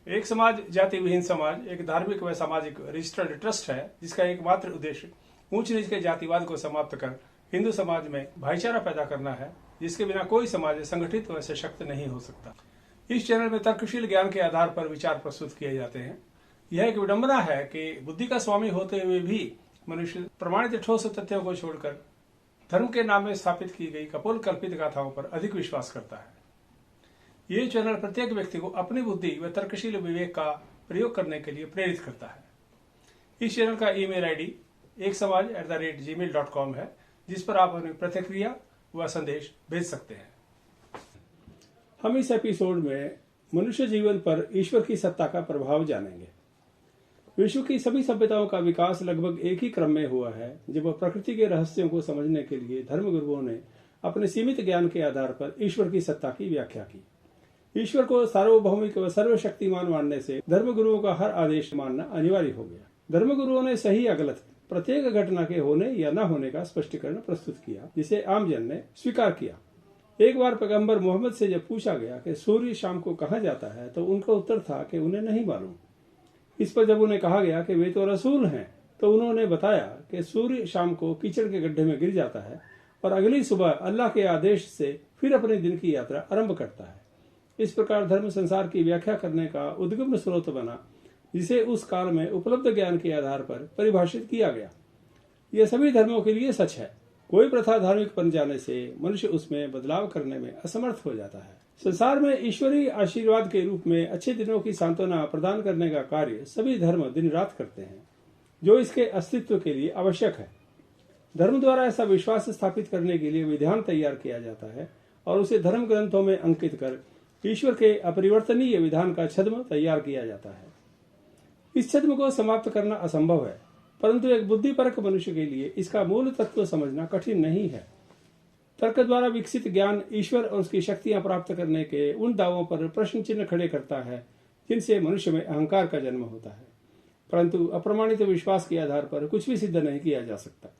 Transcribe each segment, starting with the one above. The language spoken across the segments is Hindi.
एक समाज जाति विहीन समाज एक धार्मिक व सामाजिक रजिस्टर्ड ट्रस्ट है जिसका एकमात्र उद्देश्य ऊंच नीच के जातिवाद को समाप्त कर हिंदू समाज में भाईचारा पैदा करना है, जिसके बिना कोई समाज संगठित व सशक्त नहीं हो सकता। इस चैनल में तर्कशील ज्ञान के आधार पर विचार प्रस्तुत किए जाते हैं। यह एक विडंबना है कि बुद्धि का स्वामी होते हुए भी मनुष्य प्रमाणित ठोस तथ्यों को छोड़कर धर्म के नाम में स्थापित की गई कपोल कल्पित गाथाओं पर अधिक विश्वास करता है। ये चैनल प्रत्येक व्यक्ति को अपनी बुद्धि व तर्कशील विवेक का प्रयोग करने के लिए प्रेरित करता है। इस चैनल का ईमेल आईडी eksamaj@gmail.com है, जिस पर आप अपनी प्रतिक्रिया व संदेश भेज सकते हैं। हम इस एपिसोड में मनुष्य जीवन पर ईश्वर की सत्ता का प्रभाव जानेंगे। विश्व की सभी सभ्यताओं का विकास लगभग एक ही क्रम में हुआ है, जब प्रकृति के रहस्यों को समझने के लिए धर्मगुरुओं ने अपने सीमित ज्ञान के आधार पर ईश्वर की सत्ता की व्याख्या की। ईश्वर को सार्वभौमिक व सर्वशक्तिमान मानने से धर्मगुरुओं का हर आदेश मानना अनिवार्य हो गया। धर्मगुरुओं ने सही या गलत प्रत्येक घटना के होने या न होने का स्पष्टीकरण प्रस्तुत किया, जिसे आम जन ने स्वीकार किया। एक बार पैगंबर मोहम्मद से जब पूछा गया कि सूर्य शाम को कहाँ जाता है, तो उनका उत्तर था कि उन्हें नहीं मालूम। इस पर जब उन्हें कहा गया कि वे तो रसूल हैं, तो उन्होंने बताया कि सूर्य शाम को कीचड़ के गड्ढे में गिर जाता है और अगली सुबह अल्लाह के आदेश से फिर अपने दिन की यात्रा आरंभ करता है। इस प्रकार धर्म संसार की व्याख्या करने का उद्गम स्रोत बना, जिसे उस काल में उपलब्ध ज्ञान के आधार पर परिभाषित किया गया। यह सभी धर्मों के लिए सच है। कोई प्रथा धार्मिक बन जाने से मनुष्य उसमें बदलाव करने में असमर्थ हो जाता है। संसार में ईश्वरीय आशीर्वाद के रूप में अच्छे दिनों की सांत्वना प्रदान करने का कार्य सभी धर्म दिन रात करते हैं, जो इसके अस्तित्व के लिए आवश्यक है। धर्म द्वारा ऐसा विश्वास स्थापित करने के लिए विधान तैयार किया जाता है और उसे धर्म ग्रंथों में अंकित कर ईश्वर के अपरिवर्तनीय विधान का छद्म तैयार किया जाता है। इस छद्म को समाप्त करना असंभव है, परंतु एक बुद्धिपरक मनुष्य के लिए इसका मूल तत्व समझना कठिन नहीं है। तर्क द्वारा विकसित ज्ञान ईश्वर और उसकी शक्तियां प्राप्त करने के उन दावों पर प्रश्न चिन्ह खड़े करता है जिनसे मनुष्य में अहंकार का जन्म होता है, परंतु अप्रमाणित विश्वास के आधार पर कुछ भी सिद्ध नहीं किया जा सकता।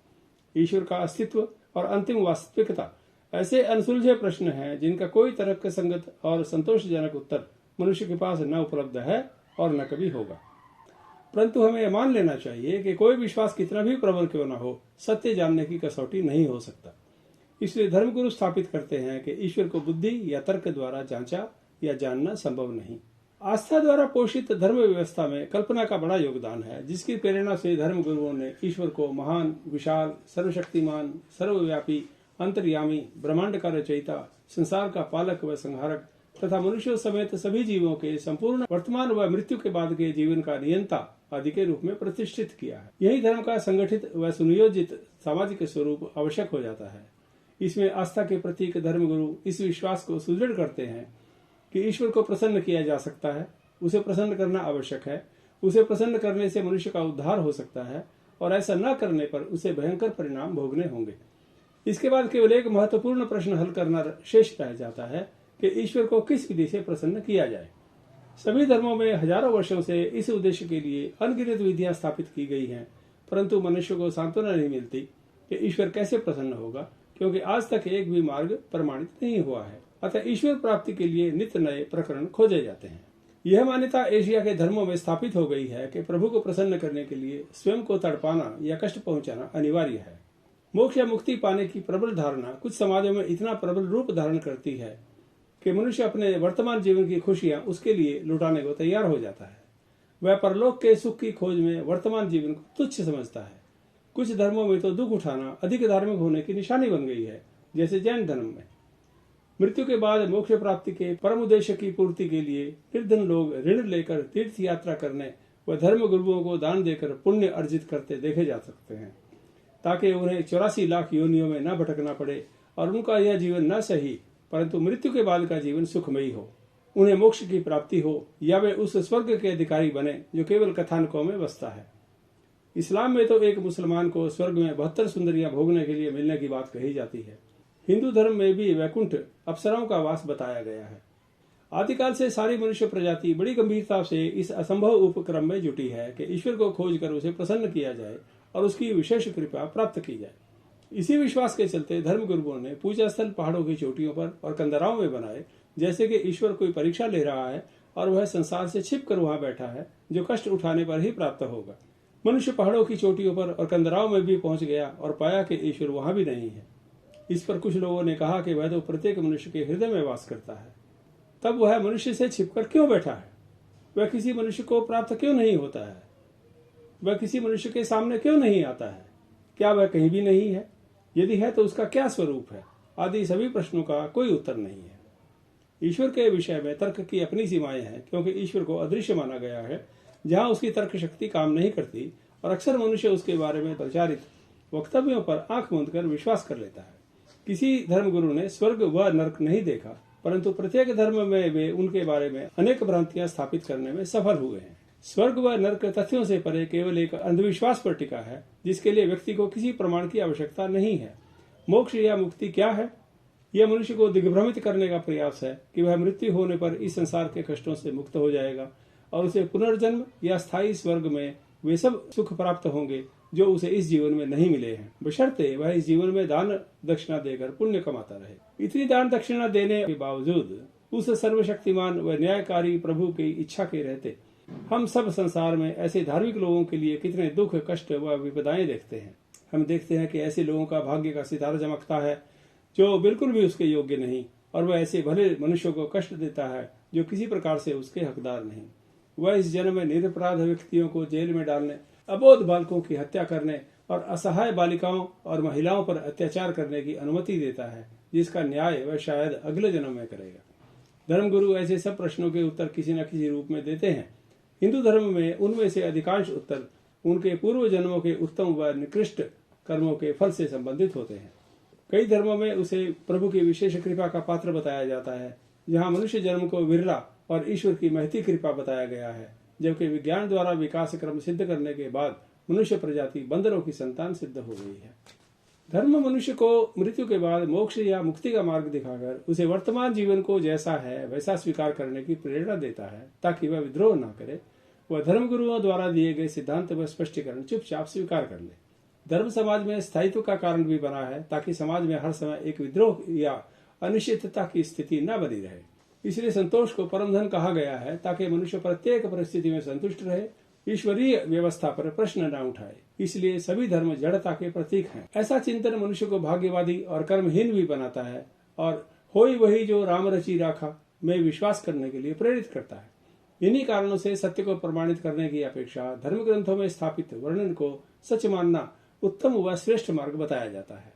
ईश्वर का अस्तित्व और अंतिम वास्तविकता ऐसे अनसुलझे प्रश्न हैं जिनका कोई तर्क संगत और संतोषजनक उत्तर मनुष्य के पास न उपलब्ध है और न कभी होगा। परंतु हमें यह मान लेना चाहिए कि कोई विश्वास कितना भी प्रबल क्यों न हो, सत्य जानने की कसौटी नहीं हो सकता। इसलिए धर्मगुरु स्थापित करते हैं कि ईश्वर को बुद्धि या तर्क द्वारा जांचा या जानना संभव नहीं। आस्था द्वारा पोषित धर्म व्यवस्था में कल्पना का बड़ा योगदान है, जिसकी प्रेरणा से धर्मगुरुओं ने ईश्वर को महान, विशाल, सर्वशक्तिमान, सर्वव्यापी, अंतर्यामी, ब्रह्मांड का रचयिता, संसार का पालक व संहारक तथा मनुष्यों समेत सभी जीवों के संपूर्ण वर्तमान व मृत्यु के बाद के जीवन का नियंता आदि के रूप में प्रतिष्ठित किया है। यही धर्म का संगठित व सुनियोजित सामाजिक स्वरूप आवश्यक हो जाता है। इसमें आस्था के प्रतीक धर्मगुरु इस विश्वास को सुदृढ़ करते हैं कि ईश्वर को प्रसन्न किया जा सकता है, उसे प्रसन्न करना आवश्यक है, उसे प्रसन्न करने से मनुष्य का उद्धार हो सकता है और ऐसा न करने पर उसे भयंकर परिणाम भोगने होंगे। इसके बाद केवल एक महत्वपूर्ण प्रश्न हल करना शेष रह जाता है कि ईश्वर को किस विधि से प्रसन्न किया जाए। सभी धर्मों में हजारों वर्षों से इस उद्देश्य के लिए अनगिनत विधियां स्थापित की गई हैं, परंतु मनुष्य को सांत्वना नहीं मिलती कि ईश्वर कैसे प्रसन्न होगा, क्योंकि आज तक एक भी मार्ग प्रमाणित नहीं हुआ है। अतः ईश्वर प्राप्ति के लिए नित्य नए प्रकरण खोजे जाते हैं। यह मान्यता एशिया के धर्मों में स्थापित हो गई है कि प्रभु को प्रसन्न करने के लिए स्वयं को तड़पाना या कष्ट पहुंचाना अनिवार्य है। मोक्ष या मुक्ति पाने की प्रबल धारणा कुछ समाजों में इतना प्रबल रूप धारण करती है कि मनुष्य अपने वर्तमान जीवन की खुशियां उसके लिए लुटाने को तैयार हो जाता है। वह परलोक के सुख की खोज में वर्तमान जीवन को तुच्छ समझता है। कुछ धर्मों में तो दुख उठाना अधिक धार्मिक होने की निशानी बन गई है, जैसे जैन धर्म में। मृत्यु के बाद मोक्ष प्राप्ति के परम उद्देश्य की पूर्ति के लिए निर्धन लोग ऋण लेकर तीर्थ यात्रा करने व धर्म गुरुओं को दान देकर पुण्य अर्जित करते देखे जा सकते हैं, ताकि उन्हें 84 लाख योनियों में न भटकना पड़े और उनका यह जीवन न सही परंतु मृत्यु के बाद का जीवन सुखमयी हो, उन्हें मोक्ष की प्राप्ति हो या वे उस स्वर्ग के अधिकारी बने जो केवल कथानकों में बसता है। इस्लाम में तो एक मुसलमान को स्वर्ग में 72 सुंदरियां भोगने के लिए मिलने की बात कही जाती है। हिंदू धर्म में भी वैकुंठ अप्सराओं का वास बताया गया है। आदिकाल से सारी मनुष्य प्रजाति बड़ी गंभीरता से इस असंभव उपक्रम में जुटी है कि ईश्वर को खोज कर उसे प्रसन्न किया जाए और उसकी विशेष कृपा प्राप्त की जाए। इसी विश्वास के चलते धर्म गुरुओं ने पूजा स्थल पहाड़ों की चोटियों पर और कंदराओं में बनाए, जैसे कि ईश्वर कोई परीक्षा ले रहा है और वह संसार से छिपकर वहां बैठा है, जो कष्ट उठाने पर ही प्राप्त होगा। मनुष्य पहाड़ों की चोटियों पर और कंदराओं में भी पहुंच गया और पाया कि ईश्वर वहां भी नहीं है। इस पर कुछ लोगों ने कहा कि वह तो प्रत्येक मनुष्य के हृदय में वास करता है, तब वह मनुष्य से छिपकर क्यों बैठा है? वह किसी मनुष्य को प्राप्त क्यों नहीं होता है? वह किसी मनुष्य के सामने क्यों नहीं आता है? क्या वह कहीं भी नहीं है? यदि है तो उसका क्या स्वरूप है? आदि सभी प्रश्नों का कोई उत्तर नहीं है। ईश्वर के विषय में तर्क की अपनी सीमाएं हैं, क्योंकि ईश्वर को अदृश्य माना गया है, जहां उसकी तर्क शक्ति काम नहीं करती, और अक्सर मनुष्य उसके बारे में प्रचारित वक्तव्यों पर आंख मूंद कर विश्वास कर लेता है। किसी धर्मगुरु ने स्वर्ग व नरक नहीं देखा, परंतु प्रत्येक धर्म में वे उनके बारे में अनेक भ्रांतियां स्थापित करने में सफल हुए हैं। स्वर्ग व नरक तथ्यों से परे केवल एक अंधविश्वास पर टिका है, जिसके लिए व्यक्ति को किसी प्रमाण की आवश्यकता नहीं है। मोक्ष या मुक्ति क्या है? यह मनुष्य को दिग्भ्रमित करने का प्रयास है कि वह मृत्यु होने पर इस संसार के कष्टों से मुक्त हो जाएगा और उसे पुनर्जन्म या स्थायी स्वर्ग में वे सब सुख प्राप्त होंगे जो उसे इस जीवन में नहीं मिले हैं, बशर्ते वह इस जीवन में दान दक्षिणा देकर पुण्य कमाता रहे। इतनी दान दक्षिणा देने के बावजूद उस सर्वशक्तिमान व न्यायकारी प्रभु की इच्छा के रहते हम सब संसार में ऐसे धार्मिक लोगों के लिए कितने दुख, कष्ट व विपदाएं देखते हैं। हम देखते हैं कि ऐसे लोगों का भाग्य का सितारा चमकता है जो बिल्कुल भी उसके योग्य नहीं, और वह ऐसे भले मनुष्यों को कष्ट देता है जो किसी प्रकार से उसके हकदार नहीं। वह इस जन्म में निरपराध व्यक्तियों को जेल में डालने, अबोध बालकों की हत्या करने और असहाय बालिकाओं और महिलाओं पर अत्याचार करने की अनुमति देता है, जिसका न्याय वह शायद अगले जन्म में करेगा। धर्मगुरु ऐसे सब प्रश्नों के उत्तर किसी न किसी रूप में देते हैं। हिंदू धर्म में उनमें से अधिकांश उत्तर उनके पूर्व जन्मों के उत्तम व निकृष्ट कर्मों के फल से संबंधित होते हैं। कई धर्मों में उसे प्रभु की विशेष कृपा का पात्र बताया जाता है, जहाँ मनुष्य जन्म को विरला और ईश्वर की महती कृपा बताया गया है, जबकि विज्ञान द्वारा विकास क्रम सिद्ध करने के बाद मनुष्य प्रजाति बंदरों की संतान सिद्ध हो गई है। धर्म मनुष्य को मृत्यु के बाद मोक्ष या मुक्ति का मार्ग दिखाकर उसे वर्तमान जीवन को जैसा है वैसा स्वीकार करने की प्रेरणा देता है, ताकि वह विद्रोह न करे। वह धर्मगुरुओं द्वारा दिए गए सिद्धांत व स्पष्टीकरण चुपचाप स्वीकार कर ले। धर्म समाज में स्थायित्व का कारण भी बना है, ताकि समाज में हर समय एक विद्रोह या अनिश्चितता की स्थिति न बनी रहे। इसलिए संतोष को परम धन कहा गया है, ताकि मनुष्य प्रत्येक परिस्थिति में संतुष्ट रहे, ईश्वरीय व्यवस्था पर प्रश्न न उठाए। इसलिए सभी धर्म जड़ता के प्रतीक हैं। ऐसा चिंतन मनुष्य को भाग्यवादी और कर्महीन भी बनाता है और होई वही जो राम रची राखा में विश्वास करने के लिए प्रेरित करता है। इन्हीं कारणों से सत्य को प्रमाणित करने की अपेक्षा धर्म ग्रंथों में स्थापित वर्णन को सच मानना उत्तम व श्रेष्ठ मार्ग बताया जाता है।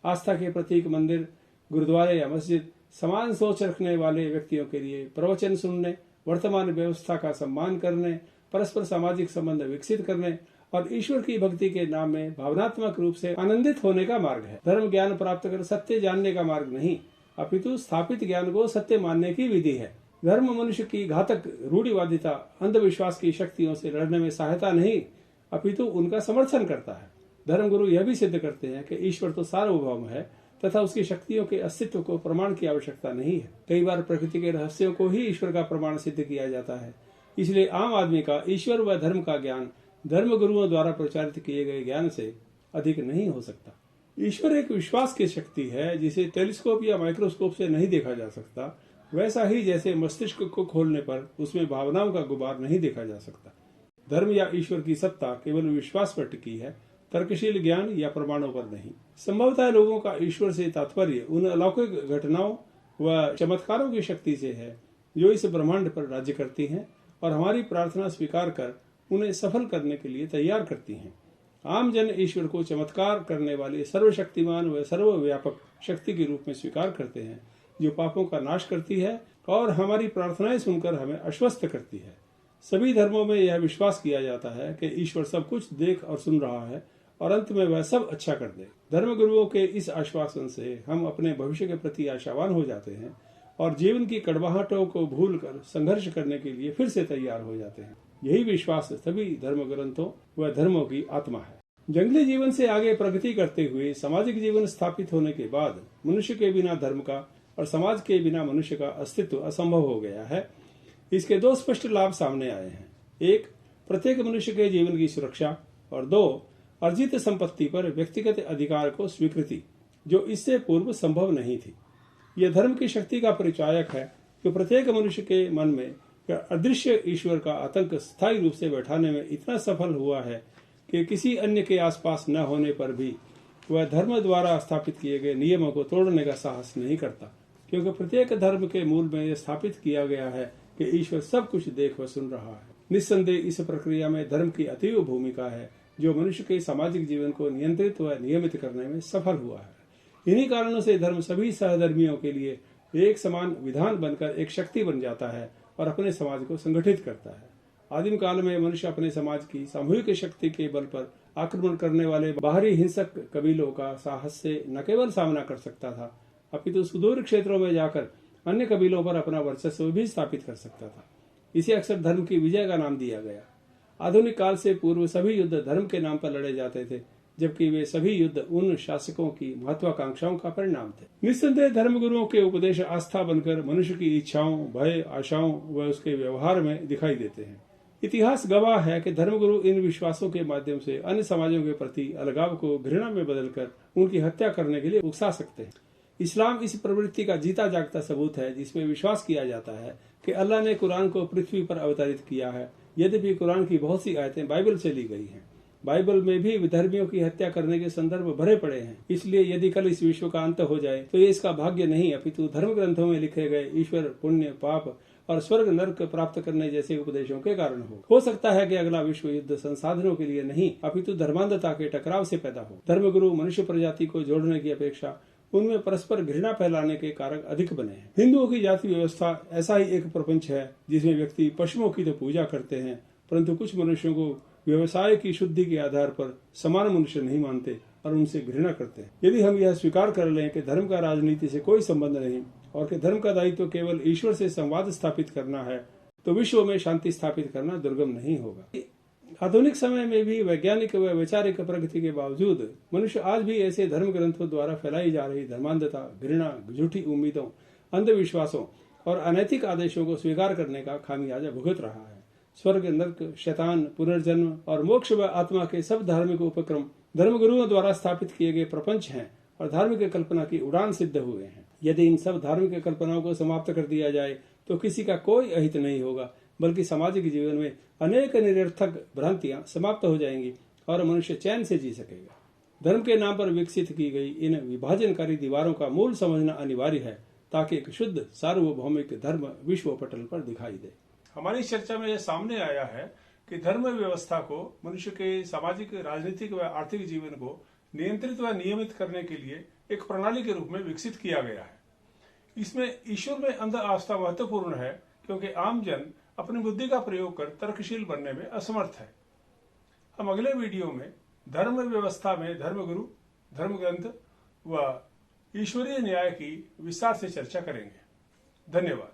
आस्था के प्रतीक मंदिर, गुरुद्वारे या मस्जिद समान सोच रखने वाले व्यक्तियों के लिए प्रवचन सुनने, वर्तमान व्यवस्था का सम्मान करने, परस्पर सामाजिक संबंध विकसित करने और ईश्वर की भक्ति के नाम में भावनात्मक रूप से आनंदित होने का मार्ग है। धर्म ज्ञान प्राप्त कर सत्य जानने का मार्ग नहीं, अपितु स्थापित ज्ञान को सत्य मानने की विधि है। धर्म मनुष्य की घातक रूढ़िवादिता, अंधविश्वास की शक्तियों से लड़ने में सहायता नहीं, अपितु उनका समर्थन करता है। धर्मगुरु यह भी सिद्ध करते हैं कि ईश्वर तो सार्वभौम है तथा उसकी शक्तियों के अस्तित्व को प्रमाण की आवश्यकता नहीं है। कई बार प्रकृति के रहस्यों को ही ईश्वर का प्रमाण सिद्ध किया जाता है। इसलिए आम आदमी का ईश्वर व धर्म का ज्ञान धर्मगुरुओं द्वारा प्रचारित किए गए ज्ञान से अधिक नहीं हो सकता। ईश्वर एक विश्वास की शक्ति है, जिसे टेलीस्कोप या माइक्रोस्कोप से नहीं देखा जा सकता। वैसा ही जैसे मस्तिष्क को खोलने पर उसमें भावनाओं का गुबार नहीं देखा जा सकता। धर्म या ईश्वर की सत्ता केवल विश्वास पर टिकी है, तर्कशील ज्ञान या प्रमाणों पर नहीं। संभवतः लोगों का ईश्वर से तात्पर्य उन अलौकिक घटनाओं व चमत्कारों की शक्ति से है जो इस ब्रह्मांड पर राज्य करती हैं और हमारी प्रार्थना स्वीकार कर उन्हें सफल करने के लिए तैयार करती हैं। आम जन ईश्वर को चमत्कार करने वाले सर्वशक्तिमान व सर्वव्यापक शक्ति के रूप में स्वीकार करते हैं, जो पापों का नाश करती है और हमारी प्रार्थनाएं सुनकर हमें आश्वस्त करती है। सभी धर्मों में यह विश्वास किया जाता है कि ईश्वर सब कुछ देख और सुन रहा है और अंत में वह सब अच्छा कर दे। धर्मगुरुओं के इस आश्वासन से हम अपने भविष्य के प्रति आशावान हो जाते हैं और जीवन की कड़वाहटों को भूलकर संघर्ष करने के लिए फिर से तैयार हो जाते हैं। यही विश्वास सभी धर्म ग्रंथों व धर्मों की आत्मा है। जंगली जीवन से आगे प्रगति करते हुए सामाजिक जीवन स्थापित होने के बाद मनुष्य के बिना धर्म का और समाज के बिना मनुष्य का अस्तित्व असंभव हो गया है। इसके दो स्पष्ट लाभ सामने आए हैं। एक, प्रत्येक मनुष्य के जीवन की सुरक्षा, और दो, अर्जित संपत्ति पर व्यक्तिगत अधिकार को स्वीकृति, जो इससे पूर्व संभव नहीं थी। यह धर्म की शक्ति का परिचायक है कि प्रत्येक मनुष्य के मन में अदृश्य ईश्वर का आतंक स्थायी रूप से बैठाने में इतना सफल हुआ है कि किसी अन्य के आसपास न होने पर भी वह धर्म द्वारा स्थापित किए गए नियमों को तोड़ने का साहस नहीं करता, क्योंकि प्रत्येक धर्म के मूल में यह स्थापित किया गया है कि ईश्वर सब कुछ देख व सुन रहा है। निस्संदेह इस प्रक्रिया में धर्म की अतीव भूमिका है, जो मनुष्य के सामाजिक जीवन को नियंत्रित व नियमित करने में सफल हुआ है। इन्हीं कारणों से धर्म सभी सहधर्मियों के लिए एक समान विधान बनकर एक शक्ति बन जाता है और अपने समाज को संगठित करता है। आदिम काल में मनुष्य अपने समाज की सामूहिक शक्ति के बल पर आक्रमण करने वाले बाहरी हिंसक कबीलों का साहस से न केवल सामना कर सकता था, अपितु सुदूर क्षेत्रों में जाकर अन्य कबीलों पर अपना वर्चस्व भी स्थापित कर सकता था। इसे अक्सर धर्म की विजय का नाम दिया गया। आधुनिक काल से पूर्व सभी युद्ध धर्म के नाम पर लड़े जाते थे, जबकि वे सभी युद्ध उन शासकों की महत्वाकांक्षाओं का परिणाम थे। निस्संदेह धर्मगुरुओं के उपदेश आस्था बनकर मनुष्य की इच्छाओं, भय, आशाओं व उसके व्यवहार में दिखाई देते हैं। इतिहास गवाह है कि धर्मगुरु इन विश्वासों के माध्यम से अन्य समाजों के प्रति अलगाव को घृणा में बदलकर उनकी हत्या करने के लिए उकसा सकते हैं। इस्लाम इस प्रवृत्ति का जीता जागता सबूत है, जिसमें विश्वास किया जाता है कि अल्लाह ने कुरान को पृथ्वी पर अवतरित किया है। यद्यपि कुरान की बहुत सी आयतें बाइबल से ली गई हैं। बाइबल में भी विधर्मियों की हत्या करने के संदर्भ भरे पड़े हैं। इसलिए यदि कल इस विश्व का अंत हो जाए तो ये इसका भाग्य नहीं, अपितु धर्म ग्रंथों में लिखे गए ईश्वर, पुण्य, पाप और स्वर्ग नर्क प्राप्त करने जैसे उपदेशों के कारण हो सकता है कि अगला विश्व युद्ध संसाधनों के लिए नहीं, अपितु धर्मांधता के टकराव से पैदा हो। धर्मगुरु मनुष्य प्रजाति को जोड़ने की अपेक्षा उनमें परस्पर घृणा फैलाने के कारक अधिक बने हैं। हिंदुओं की जाति व्यवस्था ऐसा ही एक प्रपंच है जिसमें व्यक्ति पशुओं की तो पूजा करते हैं, परंतु कुछ मनुष्यों को व्यवसाय की शुद्धि के आधार पर समान मनुष्य नहीं मानते और उनसे घृणा करते हैं। यदि हम यह स्वीकार कर लें कि धर्म का राजनीति से कोई संबंध नहीं और कि धर्म का दायित्व केवल ईश्वर से संवाद स्थापित करना है, तो विश्व में शांति स्थापित करना दुर्गम नहीं होगा। आधुनिक समय में भी वैज्ञानिक व वैचारिक प्रगति के बावजूद मनुष्य आज भी ऐसे धर्म ग्रंथों द्वारा फैलाई जा रही धर्मांधता, घृणा, झूठी उम्मीदों, अंधविश्वासों और अनैतिक आदेशों को स्वीकार करने का खामियाजा भुगत रहा है। स्वर्ग, नर्क, शैतान, पुनर्जन्म और मोक्ष व आत्मा के सब धार्मिक उपक्रम धर्मगुरुओं द्वारा स्थापित किए गए प्रपंच हैं और धार्मिक कल्पना की उड़ान सिद्ध हुए हैं। यदि इन सब धार्मिक कल्पनाओं को समाप्त कर दिया जाए तो किसी का कोई अहित नहीं होगा, बल्कि सामाजिक जीवन में अनेक निरर्थक भ्रांतियां समाप्त हो जाएंगी और मनुष्य चैन से जी सकेगा। धर्म के नाम पर विकसित की गई इन विभाजनकारी दीवारों का मूल समझना अनिवार्य है, ताकि एक शुद्ध सार्वभौमिक धर्म विश्व पटल पर दिखाई दे। हमारी चर्चा में यह सामने आया है कि धर्म व्यवस्था को मनुष्य के सामाजिक, राजनीतिक व आर्थिक जीवन को नियंत्रित व नियमित करने के लिए एक प्रणाली के रूप में विकसित किया गया है। इसमें ईश्वर में अंध आस्था महत्वपूर्ण है, क्योंकि आम जन अपनी बुद्धि का प्रयोग कर तर्कशील बनने में असमर्थ है। हम अगले वीडियो में धर्म व्यवस्था में धर्मगुरु, धर्म ग्रंथ व ईश्वरीय न्याय की विस्तार से चर्चा करेंगे। धन्यवाद।